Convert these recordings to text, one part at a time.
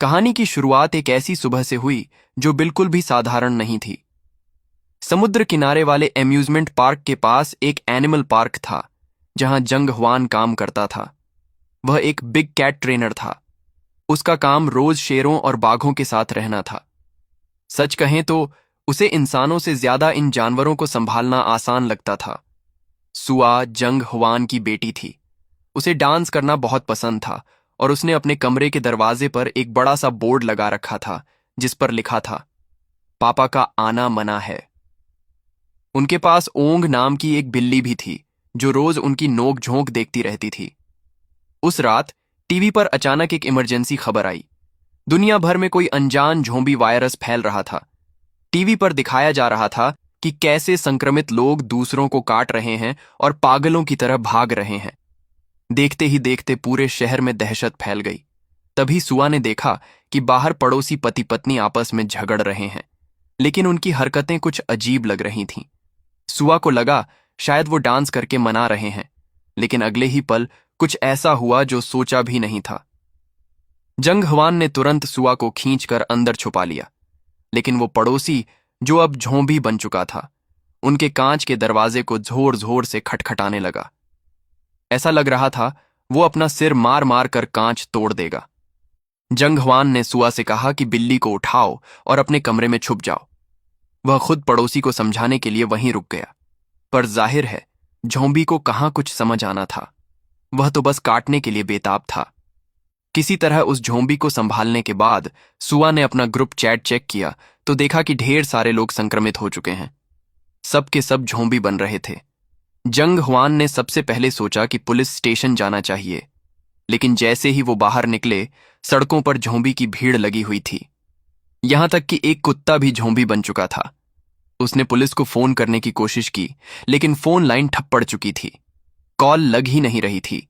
कहानी की शुरुआत एक ऐसी सुबह से हुई जो बिल्कुल भी साधारण नहीं थी। समुद्र किनारे वाले एम्यूजमेंट पार्क के पास एक एनिमल पार्क था जहां जंग हुआन काम करता था। वह एक बिग कैट ट्रेनर था। उसका काम रोज शेरों और बाघों के साथ रहना था। सच कहें तो उसे इंसानों से ज्यादा इन जानवरों को संभालना आसान लगता था। सुआ जंग हुआन की बेटी थी। उसे डांस करना बहुत पसंद था और उसने अपने कमरे के दरवाजे पर एक बड़ा सा बोर्ड लगा रखा था जिस पर लिखा था, पापा का आना मना है। उनके पास ओंग नाम की एक बिल्ली भी थी जो रोज उनकी नोक झोंक देखती रहती थी। उस रात टीवी पर अचानक एक इमरजेंसी खबर आई। दुनिया भर में कोई अनजान ज़ोंबी वायरस फैल रहा था। टीवी पर दिखाया जा रहा था कि कैसे संक्रमित लोग दूसरों को काट रहे हैं और पागलों की तरह भाग रहे हैं। देखते ही देखते पूरे शहर में दहशत फैल गई। तभी सुआ ने देखा कि बाहर पड़ोसी पति पत्नी आपस में झगड़ रहे हैं, लेकिन उनकी हरकतें कुछ अजीब लग रही थीं। सुआ को लगा शायद वो डांस करके मना रहे हैं, लेकिन अगले ही पल कुछ ऐसा हुआ जो सोचा भी नहीं था। जंग हुआन ने तुरंत सुआ को खींचकर अंदर छुपा लिया, लेकिन वो पड़ोसी जो अब झोंबी बन चुका था, उनके कांच के दरवाजे को जोर जोर से खटखटाने लगा। ऐसा लग रहा था वो अपना सिर मार मार कर कांच तोड़ देगा। जंग हुआन ने सुआ से कहा कि बिल्ली को उठाओ और अपने कमरे में छुप जाओ। वह खुद पड़ोसी को समझाने के लिए वहीं रुक गया, पर जाहिर है झोंबी को कहाँ कुछ समझ आना था। वह तो बस काटने के लिए बेताब था। किसी तरह उस झोंबी को संभालने के बाद सुआ ने अपना ग्रुप चैट चेक किया तो देखा कि ढेर सारे लोग संक्रमित हो चुके हैं। सब के सब झोंबी बन रहे थे। जंग हुआन ने सबसे पहले सोचा कि पुलिस स्टेशन जाना चाहिए, लेकिन जैसे ही वो बाहर निकले सड़कों पर झोंबी की भीड़ लगी हुई थी। यहां तक कि एक कुत्ता भी झोंबी बन चुका था। उसने पुलिस को फोन करने की कोशिश की, लेकिन फोन लाइन ठप पड़ चुकी थी। कॉल लग ही नहीं रही थी।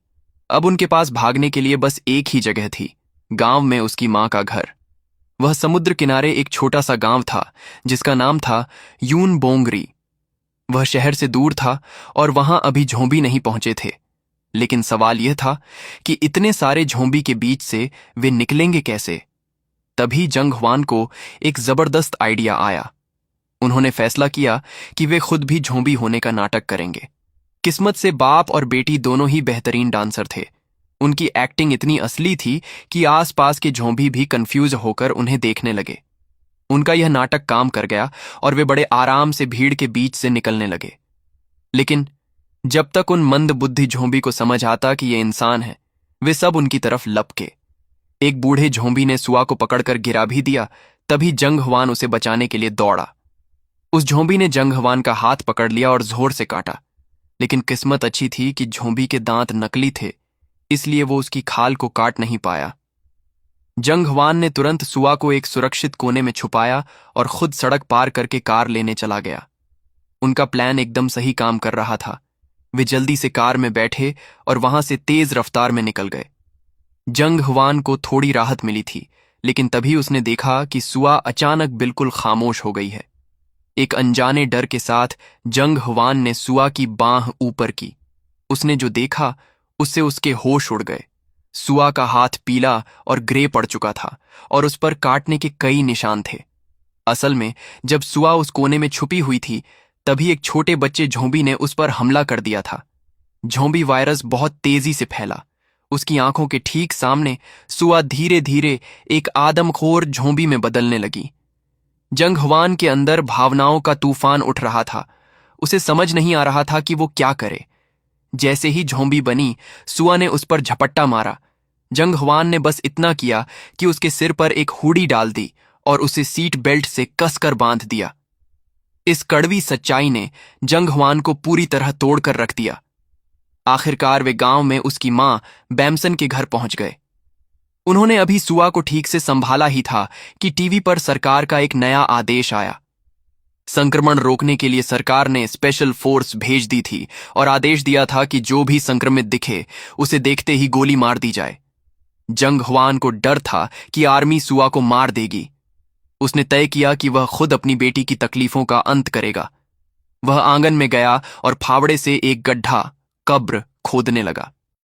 अब उनके पास भागने के लिए बस एक ही जगह थी, गांव में उसकी मां का घर। वह समुद्र किनारे एक छोटा सा गांव था जिसका नाम था यून बोंगरी। वह शहर से दूर था और वहां अभी झोंबी नहीं पहुंचे थे, लेकिन सवाल यह था कि इतने सारे झोंबी के बीच से वे निकलेंगे कैसे। तभी जंग हुआन को एक जबरदस्त आइडिया आया। उन्होंने फैसला किया कि वे खुद भी झोंबी होने का नाटक करेंगे। किस्मत से बाप और बेटी दोनों ही बेहतरीन डांसर थे। उनकी एक्टिंग इतनी असली थी कि आसपास के झोंबी भी कंफ्यूज होकर उन्हें देखने लगे। उनका यह नाटक काम कर गया और वे बड़े आराम से भीड़ के बीच से निकलने लगे। लेकिन जब तक उन मंद बुद्धि झोंबी को समझ आता कि ये इंसान है, वे सब उनकी तरफ लपके। एक बूढ़े झोंबी ने सुआ को पकड़कर गिरा भी दिया। तभी जंग हुआन उसे बचाने के लिए दौड़ा। उस झोंबी ने जंग हुआन का हाथ पकड़ लिया और जोर से काटा, लेकिन किस्मत अच्छी थी कि झोंबी के दांत नकली थे, इसलिए वो उसकी खाल को काट नहीं पाया। जंग हुआन ने तुरंत सुआ को एक सुरक्षित कोने में छुपाया और खुद सड़क पार करके कार लेने चला गया। उनका प्लान एकदम सही काम कर रहा था। वे जल्दी से कार में बैठे और वहां से तेज रफ्तार में निकल गए। जंग हुआन को थोड़ी राहत मिली थी, लेकिन तभी उसने देखा कि सुआ अचानक बिल्कुल खामोश हो गई है। एक अनजाने डर के साथ जंग हुआन ने सुआ की बांह ऊपर की। उसने जो देखा उससे उसके होश उड़ गए। सुआ का हाथ पीला और ग्रे पड़ चुका था और उस पर काटने के कई निशान थे। असल में जब सुआ उस कोने में छुपी हुई थी, तभी एक छोटे बच्चे झोंबी ने उस पर हमला कर दिया था। झोंबी वायरस बहुत तेजी से फैला। उसकी आंखों के ठीक सामने सुआ धीरे धीरे एक आदमखोर झोंबी में बदलने लगी। जंग हुआन के अंदर भावनाओं का तूफान उठ रहा था। उसे समझ नहीं आ रहा था कि वो क्या करे। जैसे ही झोंबी बनी, सुआ ने उस पर झपट्टा मारा। जंग हुआन ने बस इतना किया कि उसके सिर पर एक हुडी डाल दी और उसे सीट बेल्ट से कसकर बांध दिया। इस कड़वी सच्चाई ने जंग हुआन को पूरी तरह तोड़कर रख दिया। आखिरकार वे गांव में उसकी मां बैम्सन के घर पहुंच गए। उन्होंने अभी सुआ को ठीक से संभाला ही था कि टीवी पर सरकार का एक नया आदेश आया। संक्रमण रोकने के लिए सरकार ने स्पेशल फोर्स भेज दी थी और आदेश दिया था कि जो भी संक्रमित दिखे उसे देखते ही गोली मार दी जाए। जंग हुआन को डर था कि आर्मी सुआ को मार देगी। उसने तय किया कि वह खुद अपनी बेटी की तकलीफों का अंत करेगा। वह आंगन में गया और फावड़े से एक गड्ढा, कब्र खोदने लगा।